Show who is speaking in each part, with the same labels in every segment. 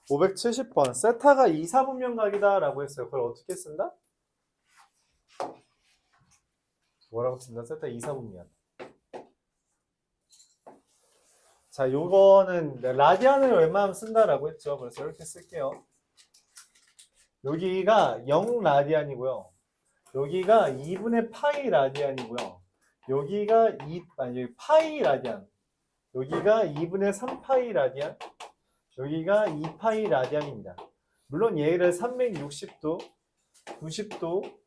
Speaker 1: 570번. 세타가 2, 4분면각이다 라고 했어요. 그걸 어떻게 쓴다? 뭐라고 쓴다? 세타 2, 4분면. 자, 요거는 라디안을 웬만하면 쓴다라고 했죠. 그래서 이렇게 쓸게요. 여기가 0 라디안이고요. 여기가 2분의 파이 라디안이고요. 여기가 파이 라디안. 여기가 2분의 3파이 라디안. 여기가 2파이 라디안입니다. 물론 얘를 360도, 90도,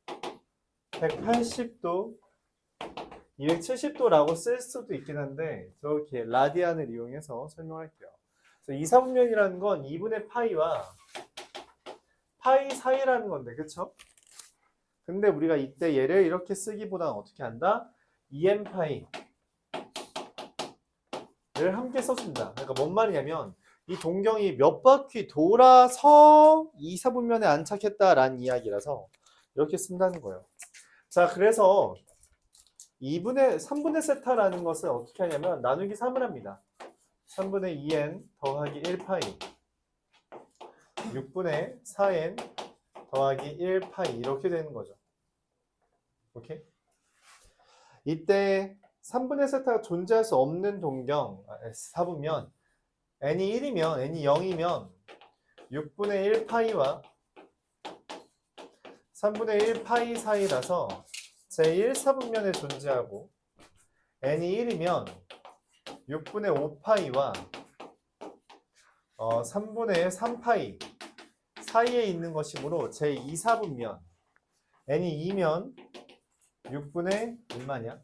Speaker 1: 180도, 270도라고 쓸 수도 있긴 한데 저렇게 라디안을 이용해서 설명할게요. 그래서 2, 4분면이라는 건 2분의 파이와 파이 사이라는 건데, 그쵸? 근데 우리가 이때 얘를 이렇게 쓰기보다는 어떻게 한다? 2n 파이를 함께 써준다. 그러니까 뭔 말이냐면 이 동경이 몇 바퀴 돌아서 2, 4분면에 안착했다라는 이야기라서 이렇게 쓴다는 거예요. 자, 그래서 3분의 세타라는 것은 어떻게 하냐면 나누기 3을 합니다. 3분의 2n 더하기 1파이 6분의 4n 더하기 1파이 이렇게 되는 거죠. 오케이? 이때 3분의 세타가 존재할 수 없는 동경 4분면 n이 1이면 n이 0이면 6분의 1파이와 3분의 1파이 사이라서 제1 4분면에 존재하고 n이 1이면 6분의 5파이와 3분의 3파이 사이에 있는 것이므로 제2 4분면 n이 2면 6분의 얼마냐?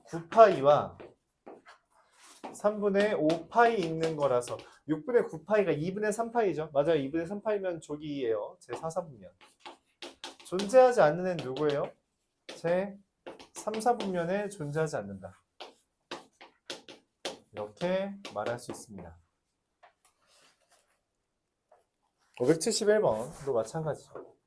Speaker 1: 9파이와 3분의 5파이 있는 거라서 6분의 9파이가 2분의 3파이죠. 맞아요. 2분의 3파이면 저기예요. 제 4, 4분면. 존재하지 않는 애는 누구예요? 제 3, 4분면에 존재하지 않는다. 이렇게 말할 수 있습니다. 571번도 마찬가지죠.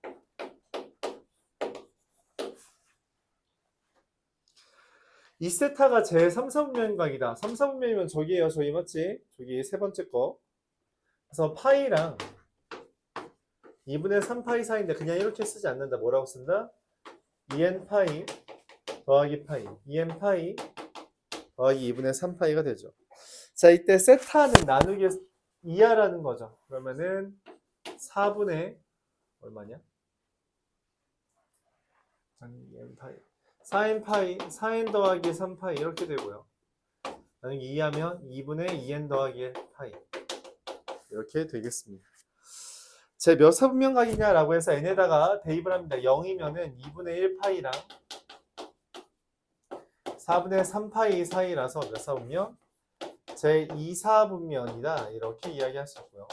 Speaker 1: 이 세타가 제 3, 4분면각이다. 3, 4분면이면 저기예요. 저기 맞지? 저기 세 번째 거. 그래서 파이랑 2분의 3파이 사이인데 그냥 이렇게 쓰지 않는다. 뭐라고 쓴다? 2n 파이 더하기 파이 2n 파이 더하기 2분의 3파이가 되죠. 자, 이때 세타는 나누기 2하라는 거죠. 그러면은 4분의 얼마냐? 2n 파이 4n 파이 4n 더하기 3파이 이렇게 되고요. 나누기 2하면 2분의 2n 더하기 1 파이 이렇게 되겠습니다. 제 몇 사분면각이냐라고 해서 n에다가 대입을 합니다. 0이면은 2분의 1 파이랑 4분의 3파이 사이라서 몇 사분면? 제 2, 4분면이다. 이렇게 이야기할 수 있고요.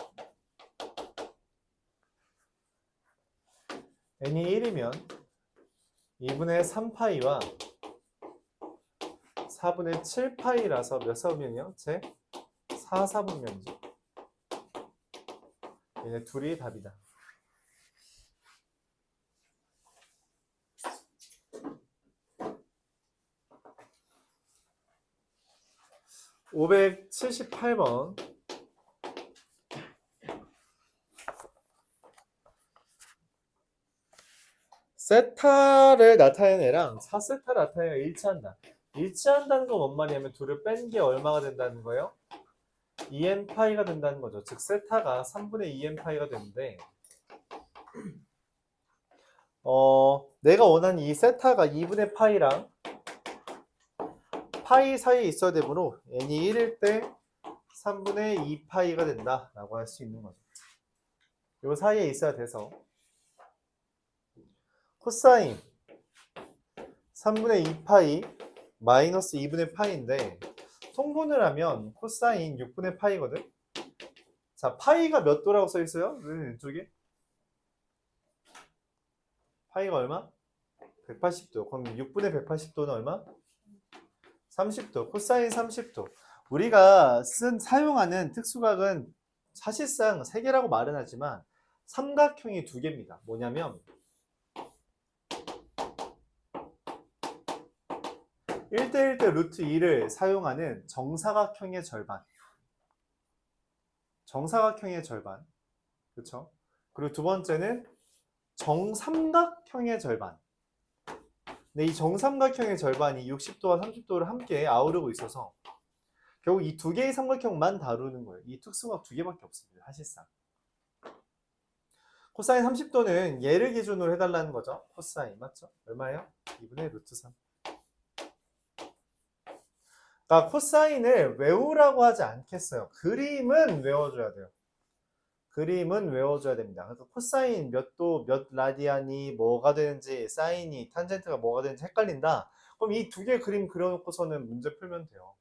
Speaker 1: n이 1이면 2분의 3파이와 4분의 7파이라서 몇 사분면이요? 제 4, 4분면이죠. 얘네 둘이 답이다. (578번) 세타를 나타내는 애랑 4세타를 나타내는 애가 일치한다. 일치한다는 건 뭔 말이냐면 둘을 뺀 게 얼마가 된다는 거예요? 2n 파이가 된다는 거죠. 즉 세타가 3분의 2n 파이가 되는데 내가 원하는 이 세타가 2분의 파이랑 파이 사이에 있어야 되므로 n이 1일 때 3분의 2파이가 된다 라고 할 수 있는 거죠. 요 사이에 있어야 돼서 코사인 3분의 2파이 마이너스 2분의 파이인데 통분을 하면 코사인 6분의 파이거든. 자, 파이가 몇 도라고 써 있어요? 왼쪽에 파이가 얼마? 180도. 그럼 6분의 180도는 얼마? 30도. 코사인 30도. 우리가 사용하는 특수각은 사실상 3개라고 말은 하지만 삼각형이 2개입니다. 뭐냐면 1대1대 루트 2를 사용하는 정사각형의 절반. 정사각형의 절반. 그쵸? 그리고 두 번째는 정삼각형의 절반. 근데 이 정삼각형의 절반이 60도와 30도를 함께 아우르고 있어서 결국 이 두 개의 삼각형만 다루는 거예요. 이 특수각 두 개밖에 없습니다. 사실상. 코사인 30도는 얘를 기준으로 해달라는 거죠. 코사인 맞죠? 얼마예요? 2분의 루트 3. 그러니까 코사인을 외우라고 하지 않겠어요. 그림은 외워줘야 돼요. 그림은 외워줘야 됩니다. 그래서 코사인 몇 도, 몇 라디안이 뭐가 되는지, 사인이, 탄젠트가 뭐가 되는지 헷갈린다. 그럼 이 두 개 그림 그려놓고서는 문제 풀면 돼요.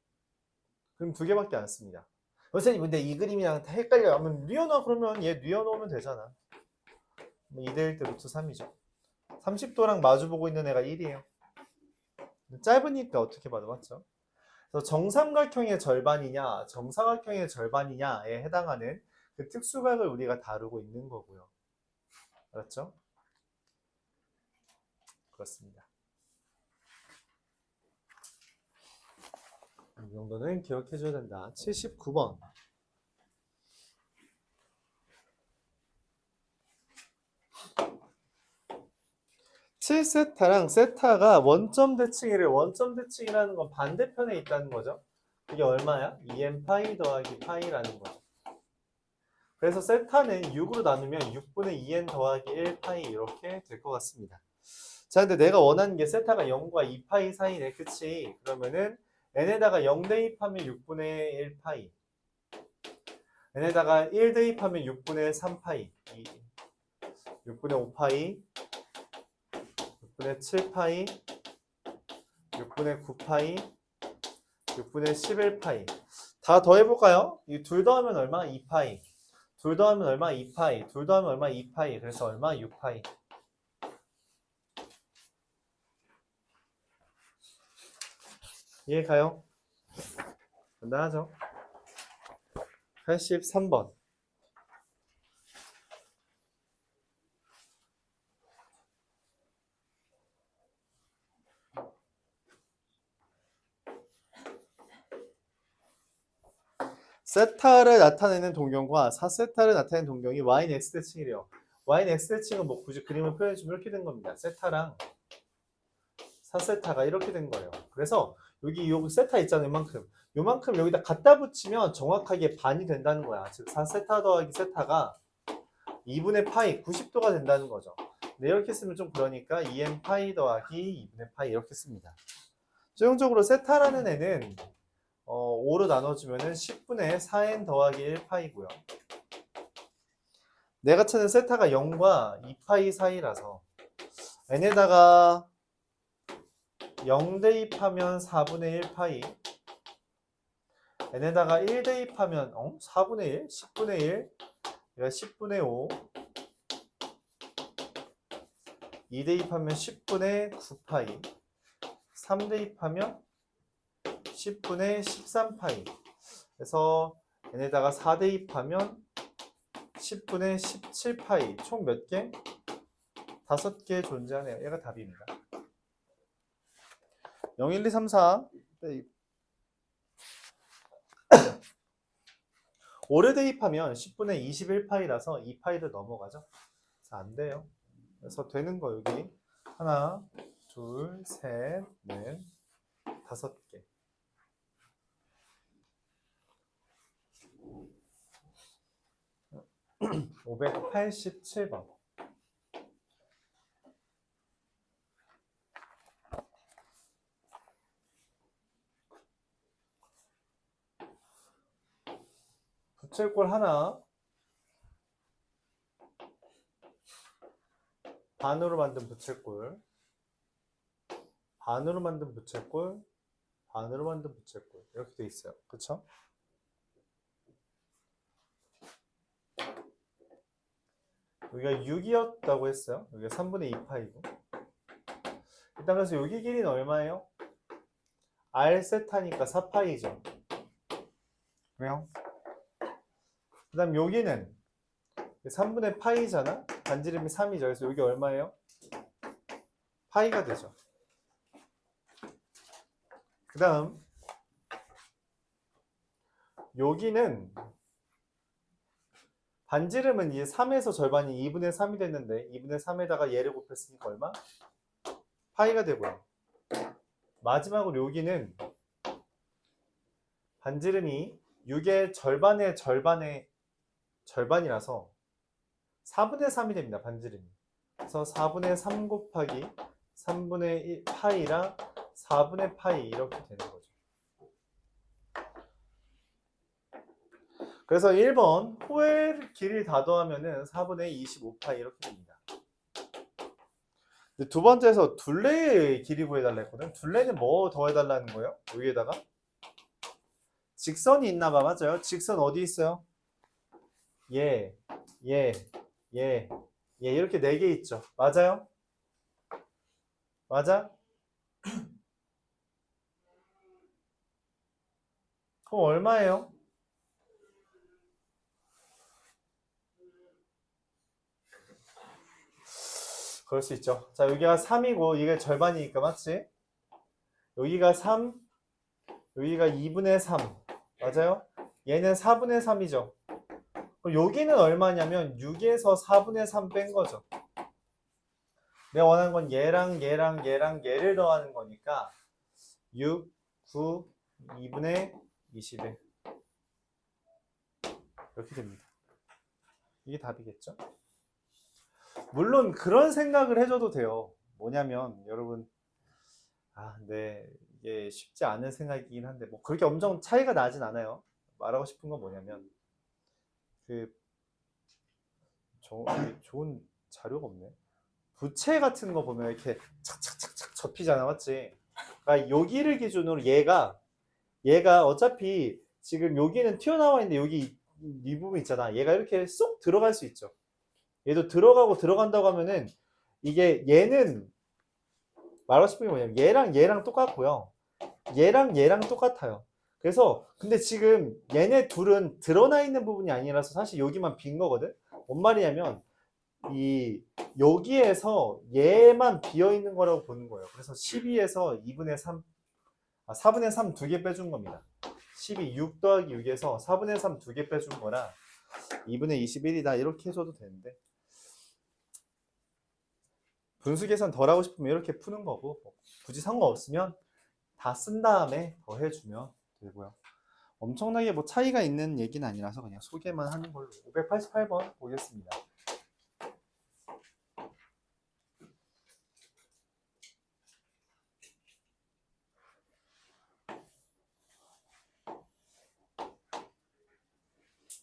Speaker 1: 그림 두 개밖에 안 씁니다. 선생님 근데 이 그림이랑 다 헷갈려요. 하면 뉘어놔 그러면 얘 뉘어놓으면 되잖아. 2대1 대 루트 3이죠. 30도랑 마주보고 있는 애가 1이에요. 짧으니까 어떻게 봐도 맞죠? 그래서 정삼각형의 절반이냐, 정사각형의 절반이냐에 해당하는 그 특수각을 우리가 다루고 있는 거고요. 알았죠? 그렇습니다. 이 정도는 기억해줘야 된다. 79번. 7세타랑 세타가 원점 대칭이래. 원점 대칭이라는 건 반대편에 있다는 거죠. 그게 얼마야? 2n 파이 더하기 파이라는 거죠. 그래서 세타는 6으로 나누면 6분의 2n 더하기 1 파이 이렇게 될 것 같습니다. 자, 근데 내가 원하는 게 세타가 0과 2파이 사이네. 그치? 그러면은 n에다가 0 대입하면 6분의 1 파이. n에다가 1 대입하면 6분의 3 파이. 6분의 5 파이. 6분의 7 파이. 6분의 9 파이. 6분의 11 파이. 다 더해볼까요? 이 둘 더하면 얼마? 2 파이. 둘 더하면 얼마? 2 파이. 둘 더하면 얼마? 2 파이. 그래서 얼마? 6 파이. 이해 가요? 간단하죠? 83번. 세타를 나타내는 동경과 4세타를 나타내는 동경이 y는 x대칭이래요. y는 x대칭은 뭐 굳이 그림을 표현해주면 이렇게 된 겁니다. 세타랑 4세타가 이렇게 된 거예요. 그래서 여기 요 세타 있잖아요. 요만큼 여기다 갖다 붙이면 정확하게 반이 된다는 거야. 즉 4세타 더하기 세타가 2분의 파이 90도가 된다는 거죠. 근데 이렇게 쓰면 좀 그러니까 2n 파이 더하기 2분의 파이 이렇게 씁니다. 최종적으로 세타라는 애는 5로 나눠주면은 10분의 4n 더하기 1 파이고요. 내가 찾는 세타가 0과 2파이 사이라서 n에다가 0 대입하면 4분의 1 파이, n에다가 1 대입하면 4분의 1, 10분의 1, 얘가 10분의 5, 2 대입하면 10분의 9 파이, 3 대입하면 10분의 13 파이. 그래서 n에다가 4 대입하면 10분의 17 파이. 총 몇 개? 5개 존재하네요. 얘가 답입니다. 0, 1, 2, 3, 4 5를 대입하면 10분의 21파이라서 2파이를 넘어가죠. 그래서 안 돼요. 그래서 되는 거 여기 하나, 둘, 셋, 넷, 5개. 587번. 부채꼴 하나, 반으로 만든 부채꼴, 반으로 만든 부채꼴, 반으로 만든 부채꼴 이렇게 돼 있어요. 그쵸? 여기가 6이었다고 했어요. 여기가 3분의 2파이고. 일단 그래서 여기 길이는 얼마예요? R 세타니까 4파이죠. 왜요? 그 다음 여기는 3분의 파이잖아? 반지름이 3이죠. 그래서 여기 얼마예요? 파이가 되죠. 그 다음 여기는 반지름은 이제 3에서 절반이 2분의 3이 됐는데 2분의 3에다가 얘를 곱했으니까 얼마? 파이가 되고요. 마지막으로 여기는 반지름이 6의 절반의 절반이라서 4분의 3이 됩니다. 반지름이. 그래서 4분의 3 곱하기 3분의 1 파이랑 4분의 파이 이렇게 되는 거죠. 그래서 1번 호의 길이를 다 더하면은 4분의 25파이 이렇게 됩니다. 근데 두 번째에서 둘레의 길이 구해달라 했거든. 둘레는 뭐 더해달라는 거예요? 여기에다가 직선이 있나 봐. 맞아요? 직선 어디 있어요? 얘, 얘, 얘, 얘 이렇게 4개 있죠. 맞아요? 맞아? 그럼 얼마예요? 그럴 수 있죠. 자, 여기가 3이고 이게 절반이니까 맞지? 여기가 3, 여기가 2분의 3. 맞아요? 얘는 4분의 3이죠. 그럼 여기는 얼마냐면 6에서 4분의 3 뺀 거죠. 내가 원하는 건 얘랑 얘를 더하는 거니까 6, 9, 2분의 21 이렇게 됩니다. 이게 답이겠죠? 물론 그런 생각을 해줘도 돼요. 뭐냐면 여러분 네, 이게 쉽지 않은 생각이긴 한데 뭐 그렇게 엄청 차이가 나진 않아요. 말하고 싶은 건 뭐냐면 그 좋은 자료가 없네. 부채 같은 거 보면 이렇게 착착착착 접히잖아, 맞지? 그러니까 여기를 기준으로 얘가 어차피 지금 여기는 튀어나와 있는데 여기 이 부분 있잖아. 얘가 이렇게 쏙 들어갈 수 있죠. 얘도 들어간다고 하면은 이게 얘는 말하고 싶은 게 뭐냐면 얘랑 똑같고요. 얘랑 똑같아요. 그래서 근데 지금 얘네 둘은 드러나 있는 부분이 아니라서 사실 여기만 빈 거거든. 뭔 말이냐면 이 여기에서 얘만 비어 있는 거라고 보는 거예요. 그래서 12에서 2분의 3, 4분의 3 두 개 빼준 겁니다. 12, 6 더하기 6에서 4분의 3 두 개 빼준 거라 2분의 21이다 이렇게 해줘도 되는데 분수 계산 덜 하고 싶으면 이렇게 푸는 거고 굳이 상관없으면 다 쓴 다음에 더 해주면 되고요. 엄청나게 뭐 차이가 있는 얘기는 아니라서 그냥 소개만 하는 걸로. 588번 보겠습니다.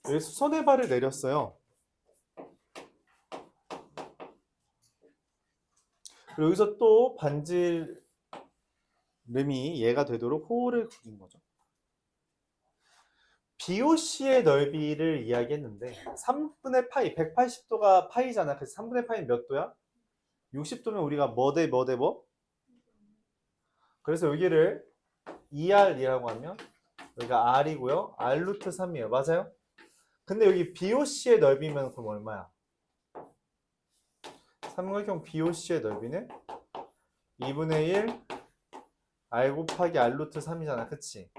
Speaker 1: 여기 수선의 발을 내렸어요. 그리고 여기서 또 반지름이 얘가 되도록 호를 그린 거죠. BOC의 넓이를 이야기했는데 3분의 파이, 180도가 파이잖아. 그래서 3분의 파이는 몇 도야? 60도면 우리가 뭐 대 뭐 대 뭐? 그래서 여기를 2R이라고 하면 여기가 R이고요. R 루트 3이에요. 맞아요? 근데 여기 BOC의 넓이면 그럼 얼마야? 삼각형 BOC의 넓이는 2분의 1 R 곱하기 R 루트 3이잖아. 그치?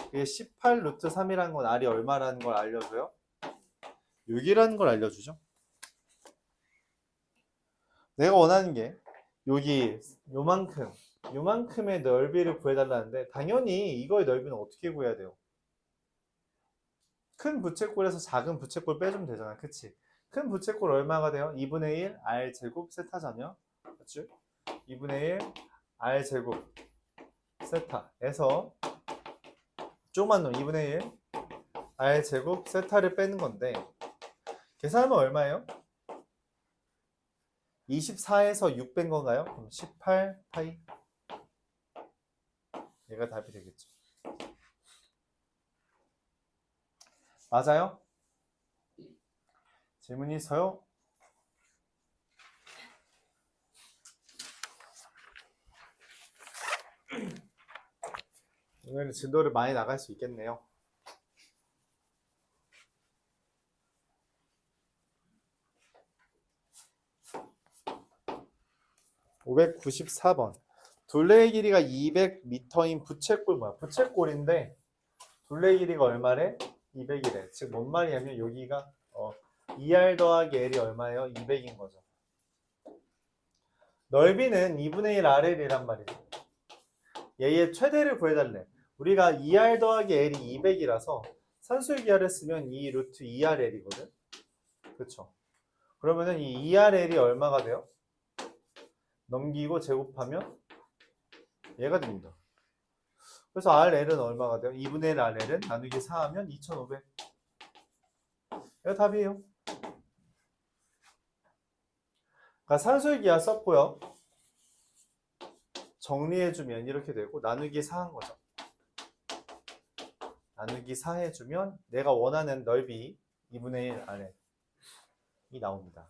Speaker 1: 이게 18 루트 3이라는 건 R이 얼마라는 걸 알려줘요? 6이라는 걸 알려주죠. 내가 원하는 게 여기 요만큼의 넓이를 구해달라는데 당연히 이거의 넓이는 어떻게 구해야 돼요? 큰 부채꼴에서 작은 부채꼴 빼주면 되잖아. 그치? 큰 부채꼴 얼마가 돼요? 2분의 1 R 제곱 세타잖아요. 그치? 2분의 1 R 제곱 세타에서 조그만 놈 2분의 1 R 제곱 세타를 빼는 건데 계산하면 얼마예요? 24에서 6 뺀 건가요? 그럼 18 파이 얘가 답이 되겠죠. 맞아요? 질문이 있어요? 오늘은 진도를 많이 나갈 수 있겠네요. 594번. 둘레의 길이가 200m인 부채꼴 뭐야? 부채꼴인데 둘레의 길이가 얼마래? 200이래. 즉 뭔 말이냐면 여기가 2R 더하기 L이 얼마예요? 200인 거죠. 넓이는 2분의 1 RL이란 말이죠. 얘의 최대를 구해달래. 우리가 2R 더하기 L이 200이라서 산술 기하를 쓰면 2 루트 2RL이거든. 그쵸? 그러면은 이 2RL이 얼마가 돼요? 넘기고 제곱하면 얘가 됩니다. 그래서 RL은 얼마가 돼요? 2분의 1 RL은 나누기 4하면 2500. 이거 답이에요. 그러니까 산술 기하 썼고요. 정리해주면 이렇게 되고 나누기 4한 거죠. 나누기 4 해주면 내가 원하는 넓이 2분의 1 RL이 나옵니다.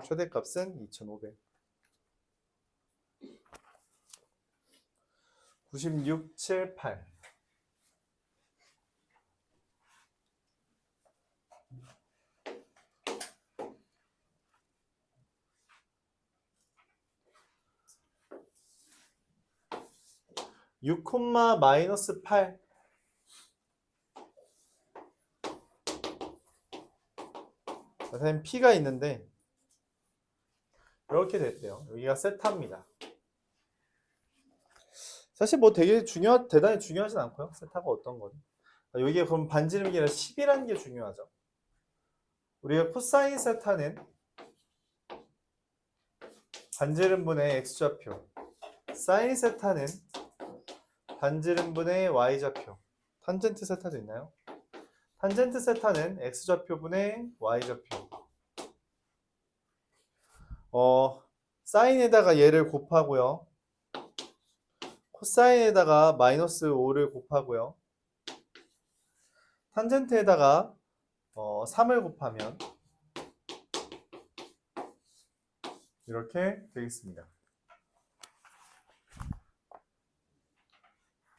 Speaker 1: 최대값은 2500. 96, 7, 8. (6, 마이너스 8) 선생님 P가 있는데 이렇게 됐대요. 여기가 세타입니다. 사실 뭐 되게 대단히 중요하진 않고요. 세타가 어떤 거든. 여기에 그럼 반지름이 아니라 10이라는 게 중요하죠. 우리가 코사인 세타는 반지름분의 x좌표, 사인 세타는 반지름분의 y좌표. 탄젠트 세타도 있나요? 탄젠트 세타는 x좌표분의 y좌표. 사인에다가 얘를 곱하고요. 코사인에다가 마이너스 5를 곱하고요. 탄젠트에다가 3을 곱하면 이렇게 되겠습니다.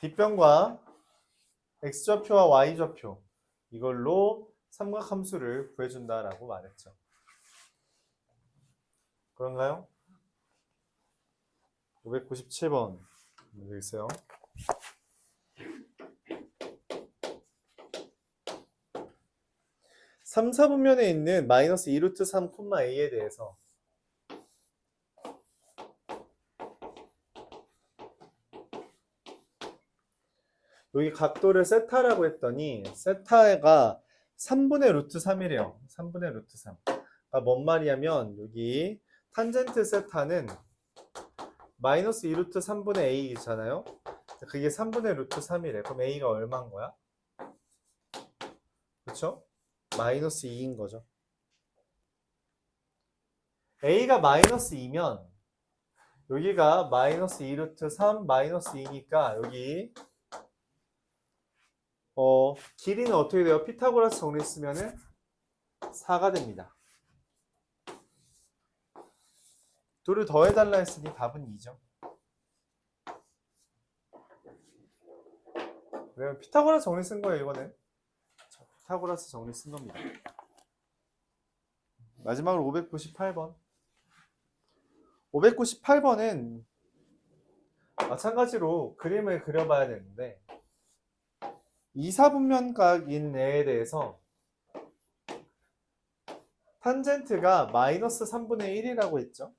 Speaker 1: 빗변과 x좌표와 y좌표 이걸로 삼각함수를 구해준다라고 말했죠. 그런가요? 597번 문제 있어요. 3, 4분면에 있는 마이너스 2루트 3, a에 대해서 여기 각도를 세타라고 했더니 세타가 3분의 루트 3이래요. 3분의 루트 3. 그러니까 뭔 말이냐면 여기 탄젠트 세타는 마이너스 2루트 3분의 a잖아요. 그게 3분의 루트 3이래. 그럼 a가 얼마인 거야? 그쵸? 마이너스 2인 거죠. a가 마이너스 2면 여기가 마이너스 2루트 3 마이너스 2니까 여기 길이는 어떻게 돼요? 피타고라스 정리 쓰면은 4가 됩니다. 둘을 더해달라 했으니 답은 2죠. 왜냐면 피타고라스 정리 쓴 거예요, 이거는. 피타고라스 정리 쓴 겁니다. 마지막으로 598번. 598번은 마찬가지로 그림을 그려봐야 되는데 2, 4분면각인 애에 대해서 탄젠트가 마이너스 3분의 1이라고 했죠.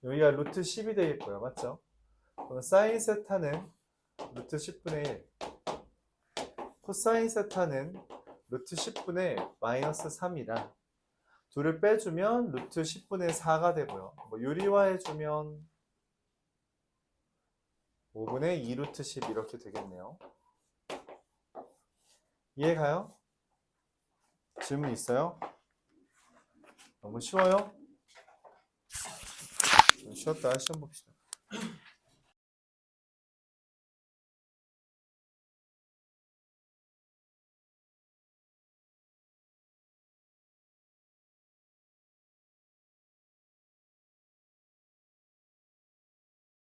Speaker 1: 여기가 루트 10이 되겠고요. 맞죠? 그럼 사인 세타는 루트 10분의 1, 코사인 세타는 루트 10분의 마이너스 3이라 둘을 빼주면 루트 10분의 4가 되고요. 뭐 유리화해주면 5분의 2 루트 10 이렇게 되겠네요. 이해가요? 질문 있어요? 너무 쉬워요? 쉬었다 시험 봅시다.